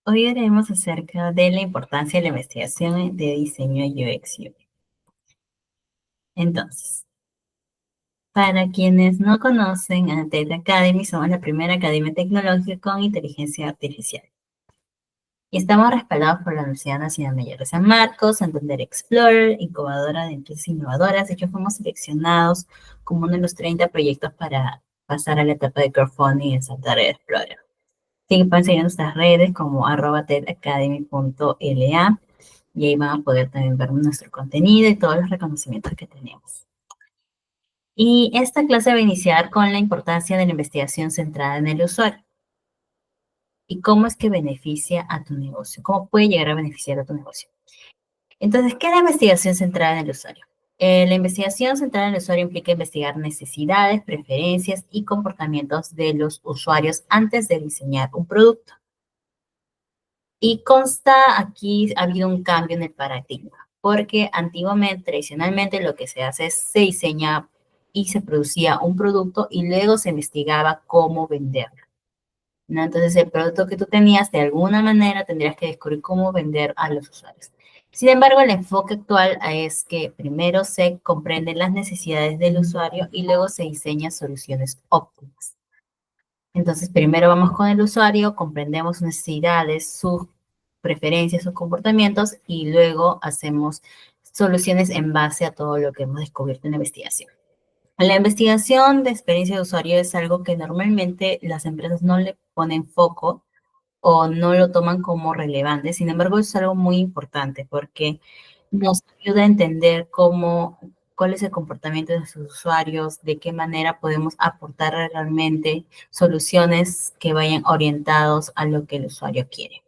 Hoy haremos acerca de la importancia de la investigación de diseño UX/UI. Entonces, para quienes no conocen a Data Academy, somos la primera academia tecnológica con inteligencia artificial. Y estamos respaldados por la Universidad Nacional Mayor de San Marcos, Santander Explorer, incubadora de empresas innovadoras. De hecho, fuimos seleccionados como uno de los 30 proyectos para pasar a la etapa de crowdfunding en Santander Explorer. Sí, pueden seguir en nuestras redes como @tedacademy.la y ahí van a poder también ver nuestro contenido y todos los reconocimientos que tenemos. Y esta clase va a iniciar con la importancia de la investigación centrada en el usuario y cómo es que beneficia a tu negocio, cómo puede llegar a beneficiar a tu negocio. Entonces, ¿qué es la investigación centrada en el usuario? La investigación centrada en el usuario implica investigar necesidades, preferencias y comportamientos de los usuarios antes de diseñar un producto. Y consta aquí ha habido un cambio en el paradigma, porque antiguamente, tradicionalmente, lo que se hace es se diseña y se producía un producto y luego se investigaba cómo venderlo, ¿no? Entonces, el producto que tú tenías, de alguna manera, tendrías que descubrir cómo vender a los usuarios. Sin embargo, el enfoque actual es que primero se comprenden las necesidades del usuario y luego se diseñan soluciones óptimas. Entonces, primero vamos con el usuario, comprendemos sus necesidades, sus preferencias, sus comportamientos y luego hacemos soluciones en base a todo lo que hemos descubierto en la investigación. La investigación de experiencia de usuario es algo que normalmente las empresas no le ponen foco o no lo toman como relevante. Sin embargo, es algo muy importante porque nos ayuda a entender cuál es el comportamiento de sus usuarios, de qué manera podemos aportar realmente soluciones que vayan orientados a lo que el usuario quiere.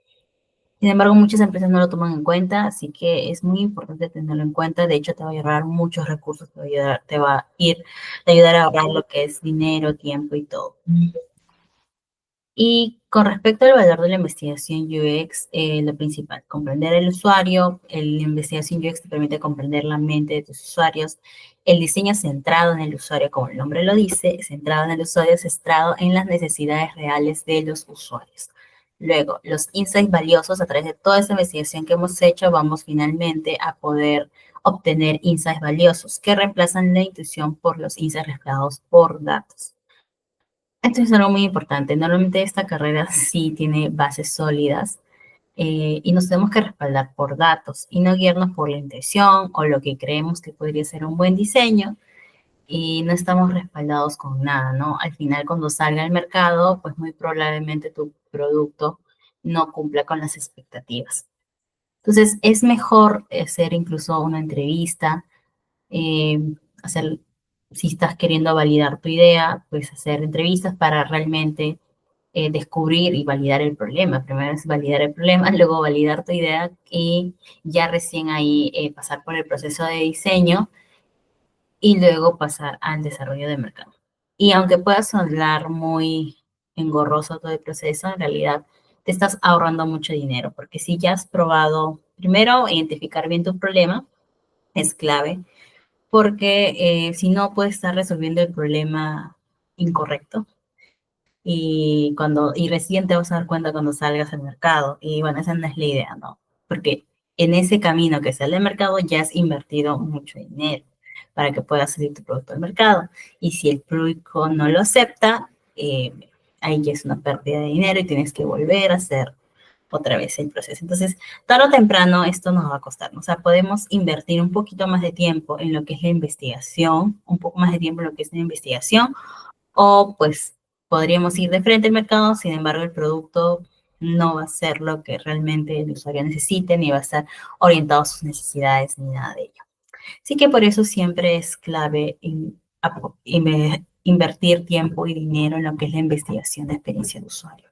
Sin embargo, muchas empresas no lo toman en cuenta, así que es muy importante tenerlo en cuenta. De hecho, te va a ahorrar muchos recursos, te va a ayudar a ahorrar lo que es dinero, tiempo y todo. Y con respecto al valor de la investigación UX, lo principal, comprender el usuario, la investigación UX te permite comprender la mente de tus usuarios, el diseño centrado en el usuario, como el nombre lo dice, centrado en el usuario, centrado en las necesidades reales de los usuarios. Luego, los insights valiosos, a través de toda esa investigación que hemos hecho, vamos finalmente a poder obtener insights valiosos que reemplazan la intuición por los insights respaldados por datos. Esto es algo muy importante. Normalmente esta carrera sí tiene bases sólidas y nos tenemos que respaldar por datos y no guiarnos por la intención o lo que creemos que podría ser un buen diseño y no estamos respaldados con nada, ¿no? Al final, cuando salga al mercado, pues muy probablemente tu producto no cumpla con las expectativas. Entonces, es mejor hacer incluso una entrevista, eh, hacer, si estás queriendo validar tu idea, pues hacer entrevistas para realmente descubrir y validar el problema. Primero es validar el problema, luego validar tu idea y ya recién ahí pasar por el proceso de diseño y luego pasar al desarrollo de mercado. Y aunque pueda sonar muy engorroso todo el proceso, en realidad te estás ahorrando mucho dinero, porque si ya has probado, primero, identificar bien tu problema es clave, porque si no puedes estar resolviendo el problema incorrecto y recién te vas a dar cuenta cuando salgas al mercado. Y bueno, esa no es la idea, ¿no? Porque en ese camino que sale al mercado ya has invertido mucho dinero para que pueda salir tu producto al mercado. Y si el público no lo acepta, ahí ya es una pérdida de dinero y tienes que volver a hacer otra vez el proceso. Entonces, tarde o temprano esto nos va a costar. O sea, podemos invertir un poquito más de tiempo en lo que es la investigación, un poco más de tiempo en lo que es la investigación, o pues podríamos ir de frente al mercado, sin embargo el producto no va a ser lo que realmente el usuario necesite, ni va a estar orientado a sus necesidades, ni nada de ello. Así que por eso siempre es clave invertir tiempo y dinero en lo que es la investigación de experiencia de usuario.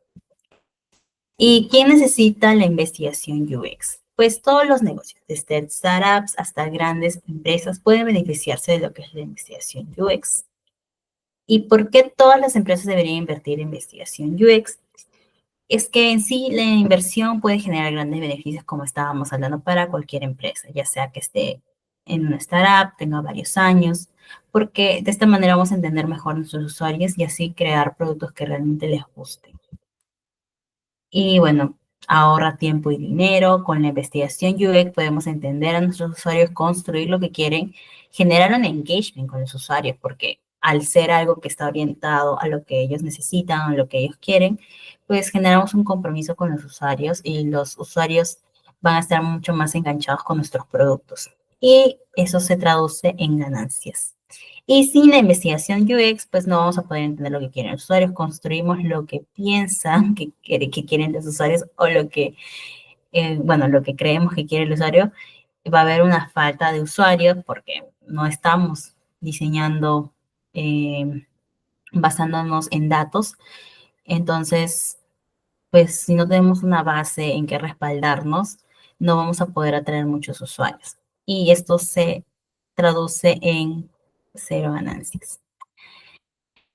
¿Y quién necesita la investigación UX? Pues todos los negocios, desde startups hasta grandes empresas, pueden beneficiarse de lo que es la investigación UX. ¿Y por qué todas las empresas deberían invertir en investigación UX? Es que en sí la inversión puede generar grandes beneficios, como estábamos hablando, para cualquier empresa, ya sea que esté en una startup, tenga varios años, porque de esta manera vamos a entender mejor a nuestros usuarios y así crear productos que realmente les gusten. Y bueno, ahorra tiempo y dinero. Con la investigación UX podemos entender a nuestros usuarios, construir lo que quieren, generar un engagement con los usuarios, porque al ser algo que está orientado a lo que ellos necesitan, a lo que ellos quieren, pues generamos un compromiso con los usuarios y los usuarios van a estar mucho más enganchados con nuestros productos. Y eso se traduce en ganancias. Y sin la investigación UX, pues no vamos a poder entender lo que quieren los usuarios. Construimos lo que piensan que quieren los usuarios o lo que, bueno, lo que creemos que quiere el usuario. Va a haber una falta de usuarios porque no estamos diseñando basándonos en datos. Entonces, pues si no tenemos una base en que respaldarnos, no vamos a poder atraer muchos usuarios. Y esto se traduce en cero ganancias.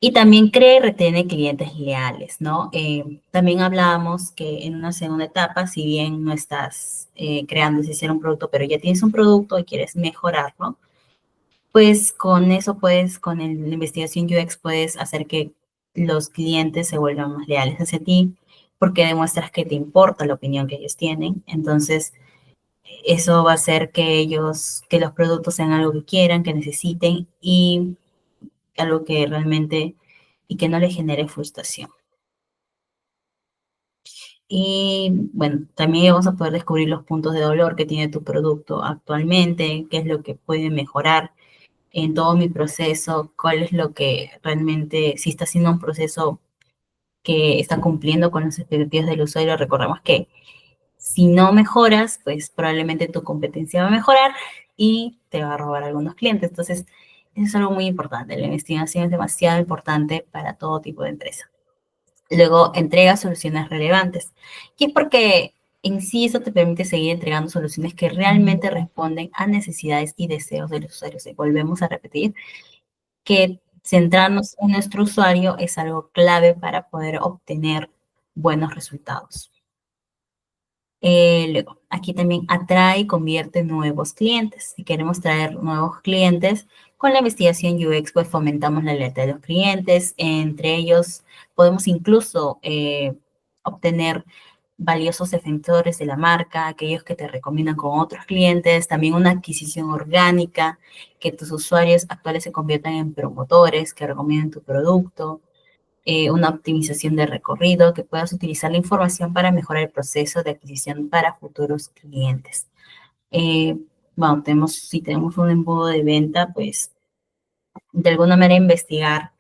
Y también crea y retiene clientes leales, ¿no? También hablábamos que en una segunda etapa, si bien no estás creando desde cero un producto, pero ya tienes un producto y quieres mejorarlo, pues con eso puedes, con la investigación UX, puedes hacer que los clientes se vuelvan más leales hacia ti, porque demuestras que te importa la opinión que ellos tienen. Entonces, eso va a hacer que ellos, que los productos sean algo que quieran, que necesiten y algo que realmente y que no le genere frustración. Y bueno, también vamos a poder descubrir los puntos de dolor que tiene tu producto actualmente, qué es lo que puede mejorar en todo mi proceso, cuál es lo que realmente, si está haciendo un proceso que está cumpliendo con las expectativas del usuario, recordemos que si no mejoras, pues probablemente tu competencia va a mejorar y te va a robar algunos clientes. Entonces, eso es algo muy importante. La investigación es demasiado importante para todo tipo de empresa. Luego, entrega soluciones relevantes. Y es porque en sí eso te permite seguir entregando soluciones que realmente responden a necesidades y deseos de los usuarios. Y volvemos a repetir que centrarnos en nuestro usuario es algo clave para poder obtener buenos resultados. Luego, aquí también atrae y convierte nuevos clientes. Si queremos traer nuevos clientes, con la investigación UX, pues fomentamos la lealtad de los clientes. Entre ellos, podemos incluso obtener valiosos defensores de la marca, aquellos que te recomiendan con otros clientes, también una adquisición orgánica, que tus usuarios actuales se conviertan en promotores, que recomienden tu producto, una optimización de recorrido, que puedas utilizar la información para mejorar el proceso de adquisición para futuros clientes. Bueno, si tenemos un embudo de venta, pues de alguna manera investigar.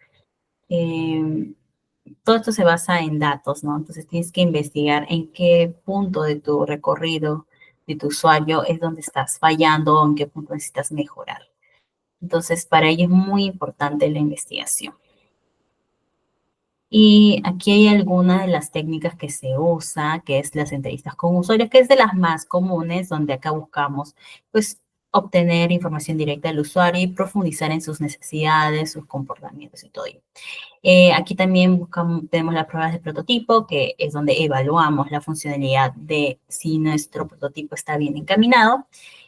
Todo esto se basa en datos, ¿no? Entonces tienes que investigar en qué punto de tu recorrido de tu usuario es donde estás fallando o en qué punto necesitas mejorar. Entonces, para ello es muy importante la investigación. Y aquí hay algunas de las técnicas que se usa, que es las entrevistas con usuarios, que es de las más comunes, donde acá buscamos, pues, obtener información directa del usuario y profundizar en sus necesidades, sus comportamientos y todo ello. Aquí también tenemos las pruebas de prototipo, que es donde evaluamos la funcionalidad de si nuestro prototipo está bien encaminado.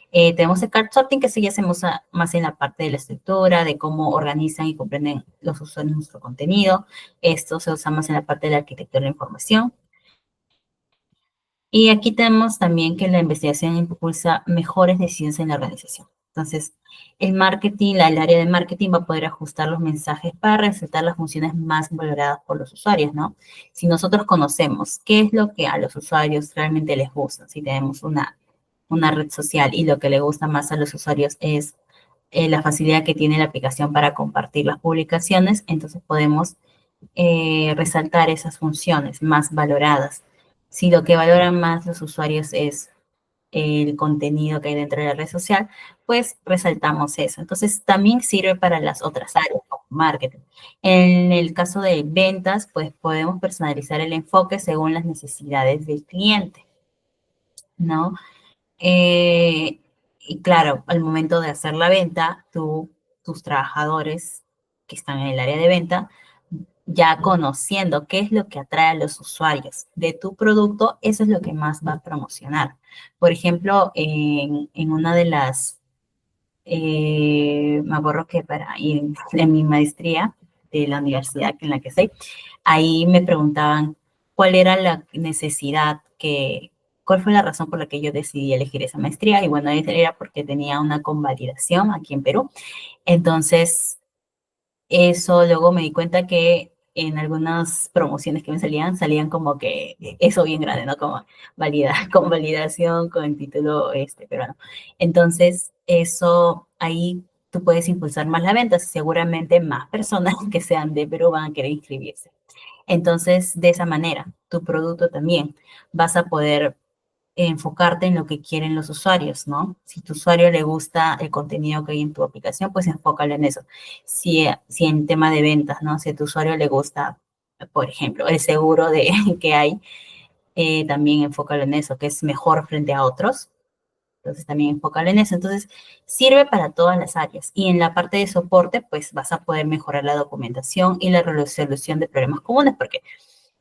Tenemos el card sorting, que sí ya hacemos más en la parte de la estructura, de cómo organizan y comprenden los usuarios nuestro contenido. Esto se usa más en la parte de la arquitectura de la información. Y aquí tenemos también que la investigación impulsa mejores decisiones en la organización. Entonces, el marketing, el área de marketing va a poder ajustar los mensajes para resaltar las funciones más valoradas por los usuarios, ¿no? Si nosotros conocemos qué es lo que a los usuarios realmente les gusta, si tenemos una red social y lo que le gusta más a los usuarios es la facilidad que tiene la aplicación para compartir las publicaciones, entonces podemos resaltar esas funciones más valoradas. Si lo que valoran más los usuarios es el contenido que hay dentro de la red social, pues resaltamos eso. Entonces, también sirve para las otras áreas, como marketing. En el caso de ventas, pues podemos personalizar el enfoque según las necesidades del cliente, ¿no? Y claro, al momento de hacer la venta, tus trabajadores que están en el área de venta, ya conociendo qué es lo que atrae a los usuarios de tu producto, eso es lo que más va a promocionar. Por ejemplo, en una de las, me acuerdo que en mi maestría de la universidad en la que estoy, ahí me preguntaban cuál era la necesidad cuál fue la razón por la que yo decidí elegir esa maestría. Y bueno, era porque tenía una convalidación aquí en Perú. Entonces, eso luego me di cuenta que en algunas promociones que me salían como que eso bien grande, ¿no? Como con validación, con título peruano. Entonces, eso ahí tú puedes impulsar más la venta. Seguramente más personas que sean de Perú van a querer inscribirse. Entonces, de esa manera, tu producto también vas a poder enfocarte en lo que quieren los usuarios, ¿no? Si tu usuario le gusta el contenido que hay en tu aplicación, pues enfócalo en eso. Si en tema de ventas, ¿no? Si a tu usuario le gusta, por ejemplo, el seguro que hay, también enfócalo en eso, que es mejor frente a otros. Entonces también enfócalo en eso. Entonces sirve para todas las áreas. Y en la parte de soporte, pues vas a poder mejorar la documentación y la resolución de problemas comunes, porque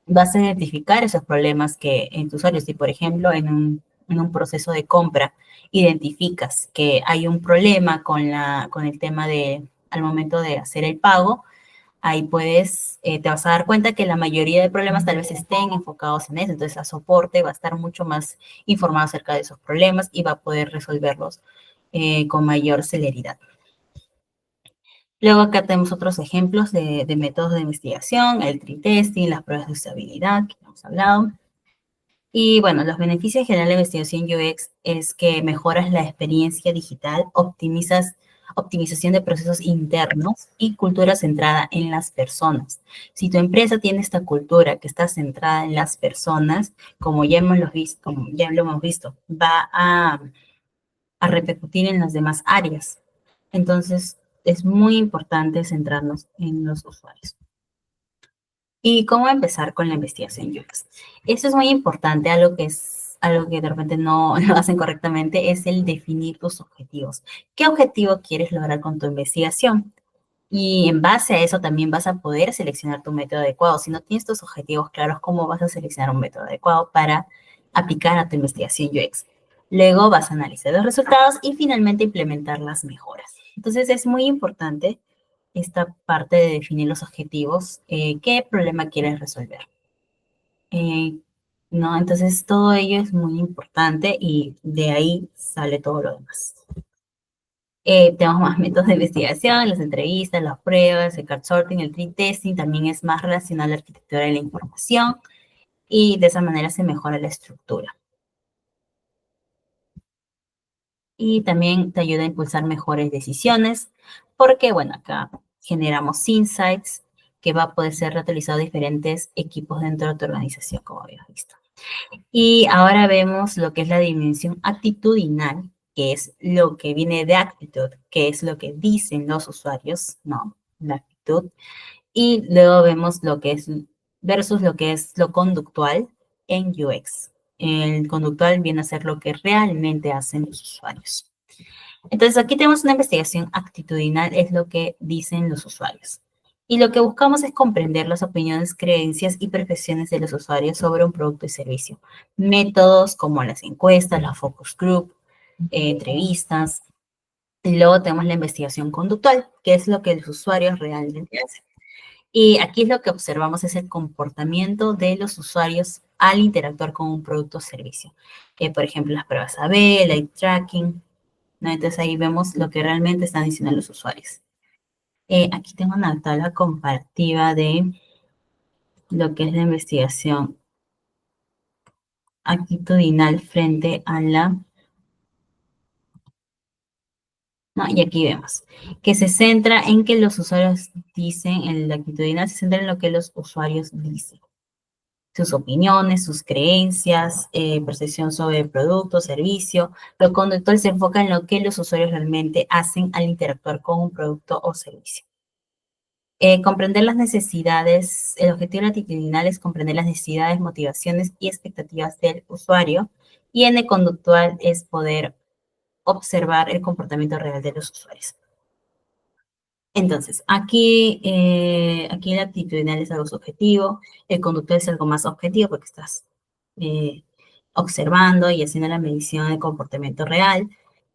vas a identificar esos problemas que en tus usuarios. Si, por ejemplo, en un proceso de compra identificas que hay un problema con el tema al momento de hacer el pago, ahí te vas a dar cuenta que la mayoría de problemas tal vez estén enfocados en eso. Entonces, a soporte va a estar mucho más informado acerca de esos problemas y va a poder resolverlos con mayor celeridad. Luego acá tenemos otros ejemplos de métodos de investigación, el tree testing, las pruebas de usabilidad que hemos hablado. Y bueno, los beneficios generales de la investigación UX es que mejoras la experiencia digital, optimización de procesos internos y cultura centrada en las personas. Si tu empresa tiene esta cultura que está centrada en las personas, como ya lo hemos visto, va a repercutir en las demás áreas. Entonces, es muy importante centrarnos en los usuarios. ¿Y cómo empezar con la investigación UX? Eso es muy importante, algo que de repente no lo hacen correctamente, es el definir tus objetivos. ¿Qué objetivo quieres lograr con tu investigación? Y en base a eso también vas a poder seleccionar tu método adecuado. Si no tienes tus objetivos claros, ¿cómo vas a seleccionar un método adecuado para aplicar a tu investigación UX? Luego vas a analizar los resultados y finalmente implementar las mejoras. Entonces es muy importante esta parte de definir los objetivos, qué problema quieres resolver. ¿No? Entonces todo ello es muy importante y de ahí sale todo lo demás. Tenemos más métodos de investigación, las entrevistas, las pruebas, el card sorting, el tree testing, también es más relacional a la arquitectura de la información y de esa manera se mejora la estructura. Y también te ayuda a impulsar mejores decisiones, porque, bueno, acá generamos insights que va a poder ser reutilizado a diferentes equipos dentro de tu organización, como habías visto. Y ahora vemos lo que es la dimensión actitudinal, que es lo que viene de actitud, que es lo que dicen los usuarios, ¿no? La actitud. Y luego vemos lo que es versus lo que es lo conductual en UX. El conductual viene a ser lo que realmente hacen los usuarios. Entonces, aquí tenemos una investigación actitudinal, es lo que dicen los usuarios. Y lo que buscamos es comprender las opiniones, creencias y percepciones de los usuarios sobre un producto y servicio. Métodos como las encuestas, la focus group, entrevistas. Y luego tenemos la investigación conductual, que es lo que los usuarios realmente hacen. Y aquí lo que observamos es el comportamiento de los usuarios al interactuar con un producto o servicio. Por ejemplo, las pruebas A/B, el eye tracking, ¿no? Entonces ahí vemos lo que realmente están diciendo los usuarios. Aquí tengo una tabla comparativa de lo que es la investigación actitudinal frente a la... ¿no? Y aquí vemos que se centra en que los usuarios dicen, en la actitudinal se centra en lo que los usuarios dicen. Sus opiniones, sus creencias, percepción sobre el producto, servicio. Lo conductual se enfoca en lo que los usuarios realmente hacen al interactuar con un producto o servicio. Comprender las necesidades, el objetivo latitudinal es comprender las necesidades, motivaciones y expectativas del usuario, y en el conductual es poder observar el comportamiento real de los usuarios. Entonces, aquí el actitudinal es algo subjetivo, el conductual es algo más objetivo porque estás eh, observando y haciendo la medición del comportamiento real.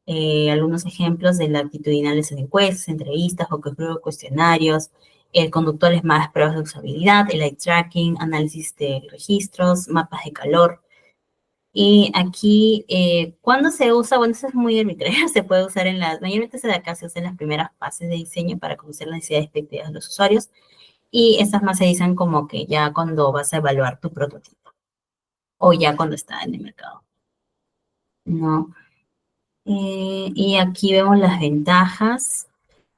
Algunos ejemplos de la actitudinal son encuestas, entrevistas, focus group, cuestionarios. El conductual es más pruebas de usabilidad, el eye tracking, análisis de registros, mapas de calor. Y aquí, ¿cuándo se usa? Bueno, eso es muy arbitrario, se puede usar mayormente se da acá, se usa en las primeras fases de diseño para conocer las necesidades expectativas de los usuarios, y estas más se dicen como que ya cuando vas a evaluar tu prototipo, o ya cuando está en el mercado, ¿no? Y aquí vemos las ventajas,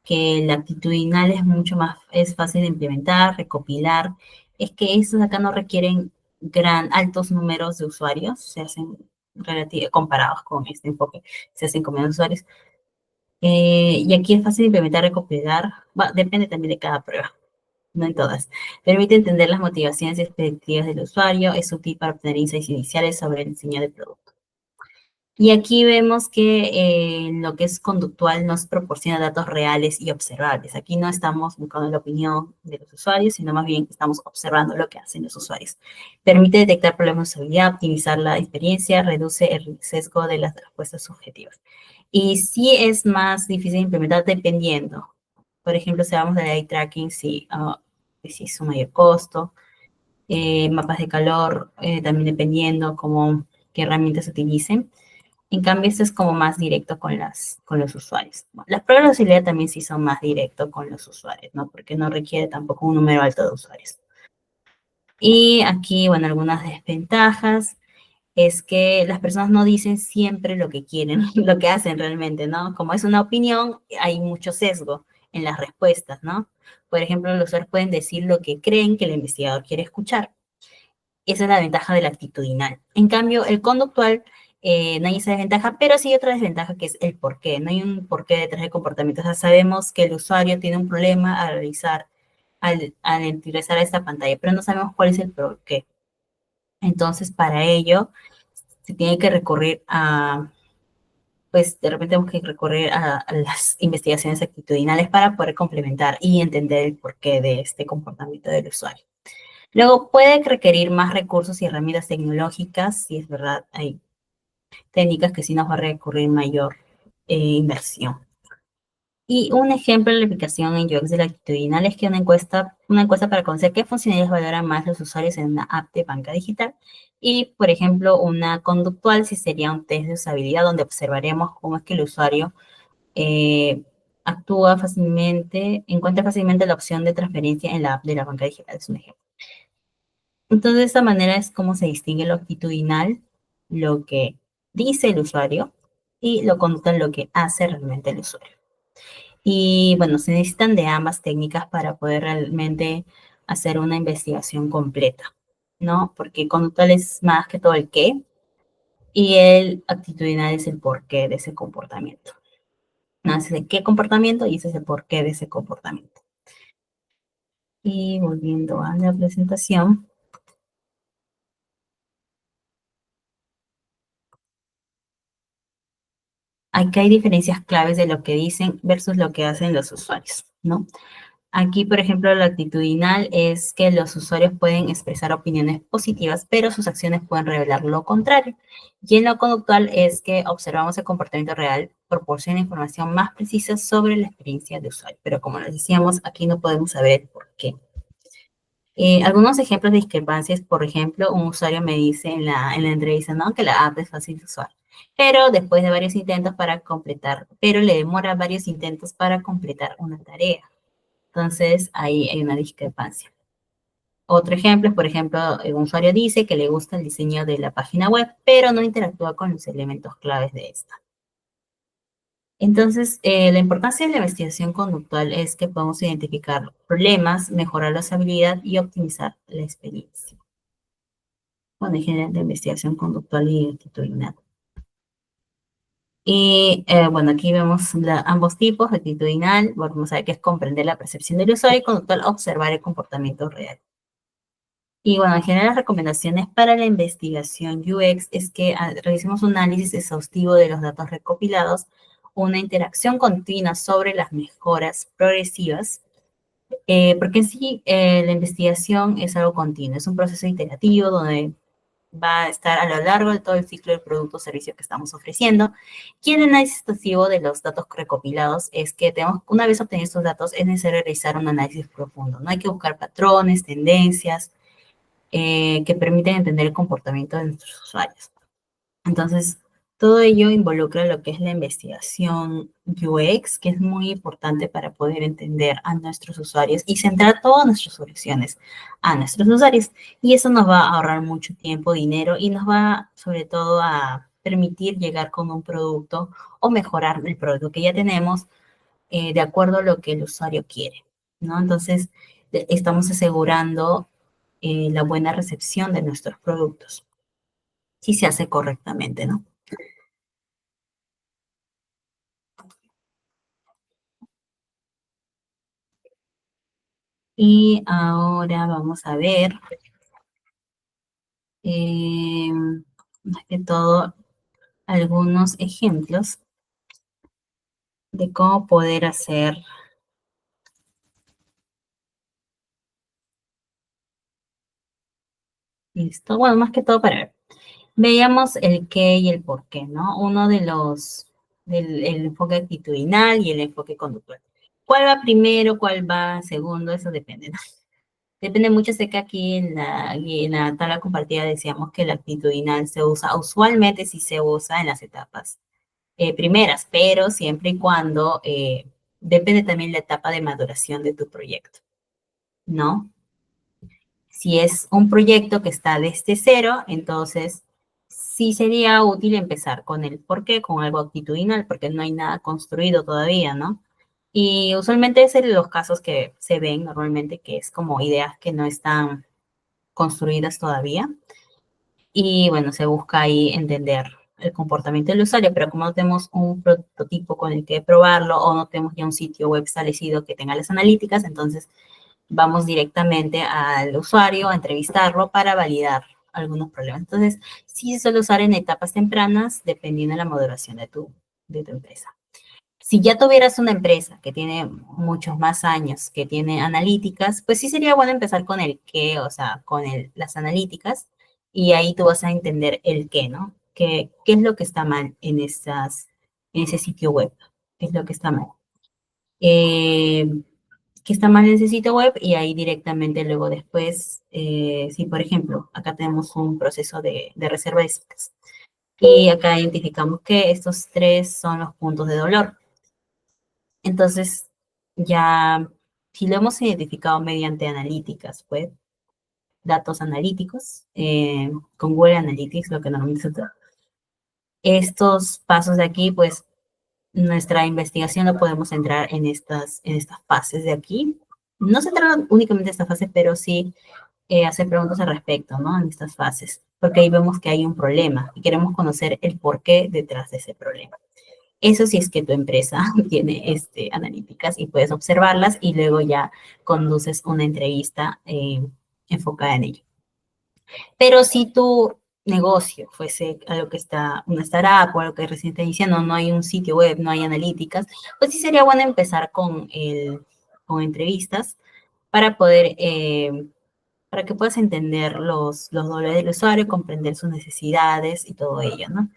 que la actitudinal es mucho más, es fácil de implementar, recopilar, es que estos acá no requieren altos números de usuarios, se hacen comparados con este enfoque, se hacen con menos usuarios. Y aquí es fácil de implementar, recopilar, depende también de cada prueba, no en todas. Permite entender las motivaciones y expectativas del usuario, es útil para obtener insights iniciales sobre el diseño del producto. Y aquí vemos que lo que es conductual nos proporciona datos reales y observables. Aquí no estamos buscando la opinión de los usuarios, sino más bien estamos observando lo que hacen los usuarios. Permite detectar problemas de usabilidad, optimizar la experiencia, reduce el sesgo de las respuestas subjetivas. Y sí es más difícil de implementar dependiendo. Por ejemplo, si hablamos de eye tracking, si es un mayor costo. Mapas de calor, también dependiendo qué herramientas se utilicen. En cambio, esto es como más directo con los usuarios. Bueno, las pruebas de usabilidad también sí son más directos con los usuarios, ¿no? Porque no requiere tampoco un número alto de usuarios. Y aquí, bueno, algunas desventajas es que las personas no dicen siempre lo que quieren, lo que hacen realmente, ¿no? Como es una opinión, hay mucho sesgo en las respuestas, ¿no? Por ejemplo, los usuarios pueden decir lo que creen que el investigador quiere escuchar. Esa es la ventaja del actitudinal. En cambio, el conductual no hay esa desventaja, pero sí hay otra desventaja que es el porqué. No hay un porqué detrás del comportamiento. O sea, sabemos que el usuario tiene un problema al ingresar a esta pantalla, pero no sabemos cuál es el porqué. Entonces, para ello, se tiene que recurrir pues de repente tenemos que recurrir a las investigaciones actitudinales para poder complementar y entender el porqué de este comportamiento del usuario. Luego puede requerir más recursos y herramientas tecnológicas, si es verdad, hay técnicas que sí nos va a recurrir mayor inversión. Y un ejemplo de la aplicación en UX de la actitudinal es que una encuesta para conocer qué funcionalidades valoran más los usuarios en una app de banca digital. Y, por ejemplo, una conductual sí sería un test de usabilidad donde observaremos cómo es que el usuario eh, actúa fácilmente, encuentra fácilmente la opción de transferencia en la app de la banca digital, es un ejemplo. Entonces, de esta manera es como se distingue lo actitudinal, lo que dice el usuario, y lo conductual, lo que hace realmente el usuario. Y bueno, se necesitan de ambas técnicas para poder realmente hacer una investigación completa, ¿no? Porque conductual es más que todo el qué, y el actitudinal es el porqué de ese comportamiento. ¿No? Ese es el qué comportamiento y ese es el porqué de ese comportamiento. Y volviendo a la presentación, aquí hay diferencias claves de lo que dicen versus lo que hacen los usuarios, ¿no? Aquí, por ejemplo, la actitudinal es que los usuarios pueden expresar opiniones positivas, pero sus acciones pueden revelar lo contrario. Y en lo conductual es que observamos el comportamiento real, proporciona información más precisa sobre la experiencia de usuario. Pero como les decíamos, aquí no podemos saber el por qué. Algunos ejemplos de discrepancias, por ejemplo, un usuario me dice en la entrevista, ¿no? Que la app es fácil de usar, pero después de varios intentos para completar, pero le demora varios intentos para completar una tarea. Entonces, ahí hay una discrepancia. Otro ejemplo es, por ejemplo, un usuario dice que le gusta el diseño de la página web, pero no interactúa con los elementos claves de esta. Entonces, la importancia de la investigación conductual es que podemos identificar problemas, mejorar la usabilidad y optimizar la experiencia. Bueno, en general de investigación conductual y actitudinal. Y bueno, aquí vemos ambos tipos, actitudinal, vamos a ver que es comprender la percepción del usuario y conductual, observar el comportamiento real. Y bueno, en general las recomendaciones para la investigación UX es que realicemos un análisis exhaustivo de los datos recopilados, una interacción continua sobre las mejoras progresivas, porque en sí la investigación es algo continuo, es un proceso iterativo donde va a estar a lo largo de todo el ciclo del producto o servicio que estamos ofreciendo. Y el análisis exhaustivo de los datos recopilados es que una vez obtenidos estos datos, es necesario realizar un análisis profundo. No hay que buscar patrones, tendencias, que permiten entender el comportamiento de nuestros usuarios. Entonces, todo ello involucra lo que es la investigación UX, que es muy importante para poder entender a nuestros usuarios y centrar todas nuestras soluciones a nuestros usuarios. Y eso nos va a ahorrar mucho tiempo, dinero y nos va sobre todo a permitir llegar con un producto o mejorar el producto que ya tenemos de acuerdo a lo que el usuario quiere, ¿no? Entonces, estamos asegurando la buena recepción de nuestros productos, si se hace correctamente, ¿no? Y ahora vamos a ver, más que todo, algunos ejemplos de cómo poder hacer esto. Bueno, más que todo para ver. Veamos el qué y el por qué, ¿no? Uno de los, del el enfoque actitudinal y el enfoque conductual. ¿Cuál va primero, cuál va segundo? Eso depende, ¿no? Depende mucho, sé que aquí en la tabla compartida decíamos que el actitudinal se usa, usualmente sí se usa en las etapas primeras, pero siempre y cuando depende también la etapa de maduración de tu proyecto, ¿no? Si es un proyecto que está desde cero, entonces sí sería útil empezar con el por qué, con algo actitudinal, porque no hay nada construido todavía, ¿no? Y usualmente es en los casos que se ven normalmente, que es como ideas que no están construidas todavía. Y bueno, se busca ahí entender el comportamiento del usuario, pero como no tenemos un prototipo con el que probarlo o no tenemos ya un sitio web establecido que tenga las analíticas, entonces vamos directamente al usuario a entrevistarlo para validar algunos problemas. Entonces, sí se suele usar en etapas tempranas dependiendo de la moderación de tu empresa. Si ya tuvieras una empresa que tiene muchos más años, que tiene analíticas, pues sí sería bueno empezar con el qué, o sea, con las analíticas, y ahí tú vas a entender el qué, ¿no? ¿Qué es lo que está mal en ese sitio web? ¿Qué es lo que está mal? Eh, ¿Qué está mal en ese sitio web? Y ahí directamente luego después, si por ejemplo, acá tenemos un proceso de reserva de citas, y acá identificamos que estos tres son los puntos de dolor. Entonces, ya, si lo hemos identificado mediante analíticas, pues, datos analíticos, con Google Analytics, lo que normalmente se usa, estos pasos de aquí, pues, nuestra investigación lo podemos entrar en estas fases de aquí. No se trata únicamente de estas fases, pero sí hacer preguntas al respecto, ¿no? En estas fases, porque ahí vemos que hay un problema y queremos conocer el porqué detrás de ese problema. Eso sí es que tu empresa tiene analíticas y puedes observarlas y luego ya conduces una entrevista enfocada en ello. Pero si tu negocio fuese algo que está, una startup o algo que recién está iniciando, no hay un sitio web, no hay analíticas, pues sí sería bueno empezar con entrevistas para poder, para que puedas entender los dolores del usuario, comprender sus necesidades y todo ello, ¿no?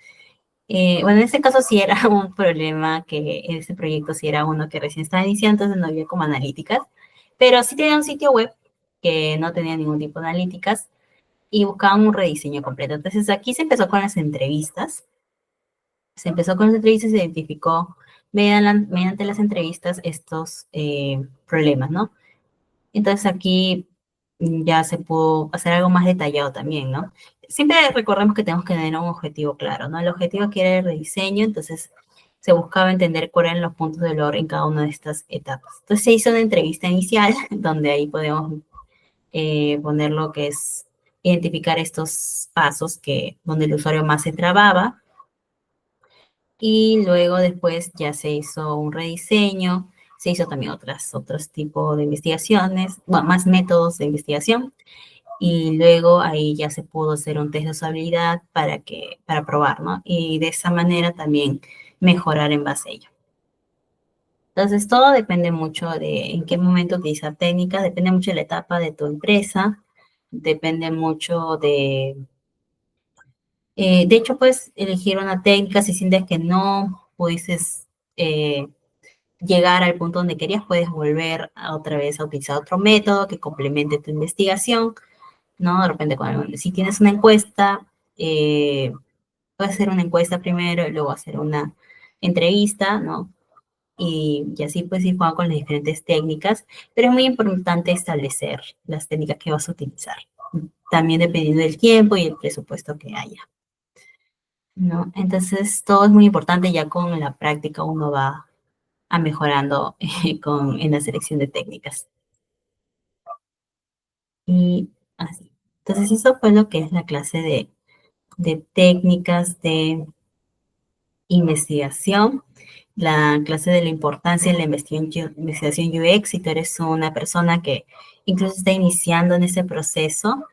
Bueno, en este caso sí era un problema que ese proyecto sí era uno que recién estaba iniciando, entonces no había como analíticas, pero sí tenía un sitio web que no tenía ningún tipo de analíticas y buscaban un rediseño completo. Entonces aquí se empezó con las entrevistas, se empezó con las entrevistas y se identificó mediante las entrevistas estos problemas, ¿no? Entonces aquí ya se pudo hacer algo más detallado también, ¿no? Siempre recordemos que tenemos que tener un objetivo claro, ¿no? El objetivo aquí era el rediseño, entonces se buscaba entender cuáles eran los puntos de dolor en cada una de estas etapas. Entonces se hizo una entrevista inicial donde ahí podemos poner lo que es identificar estos pasos donde el usuario más se trababa y luego después ya se hizo un rediseño, se hizo también otros tipos de investigaciones, bueno, más métodos de investigación, y luego ahí ya se pudo hacer un test de usabilidad para probar, ¿no? Y de esa manera también mejorar en base a ello. Entonces, todo depende mucho de en qué momento utilizar técnicas, depende mucho de la etapa de tu empresa, depende mucho de hecho, puedes elegir una técnica si sientes que no pudieses eh, llegar al punto donde querías, puedes volver otra vez a utilizar otro método que complemente tu investigación, ¿no? De repente, si tienes una encuesta, puedes hacer una encuesta primero y luego hacer una entrevista, ¿no? Y así pues ir jugando con las diferentes técnicas, pero es muy importante establecer las técnicas que vas a utilizar, también dependiendo del tiempo y el presupuesto que haya, ¿no? Entonces todo es muy importante, ya con la práctica uno va a mejorando en la selección de técnicas. Y así. Entonces eso fue lo que es la clase de técnicas de investigación, la clase de la importancia de la investigación UX. Si tú eres una persona que incluso está iniciando en ese proceso,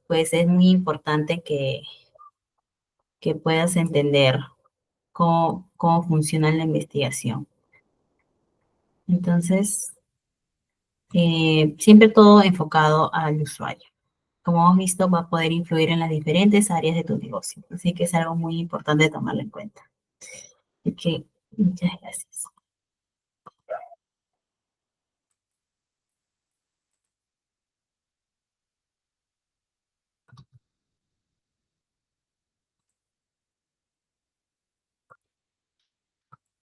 pues es muy importante que puedas entender cómo funciona la investigación. Entonces, siempre todo enfocado al usuario. Como hemos visto, va a poder influir en las diferentes áreas de tu negocio. Así que es algo muy importante tomarlo en cuenta. Así que muchas gracias.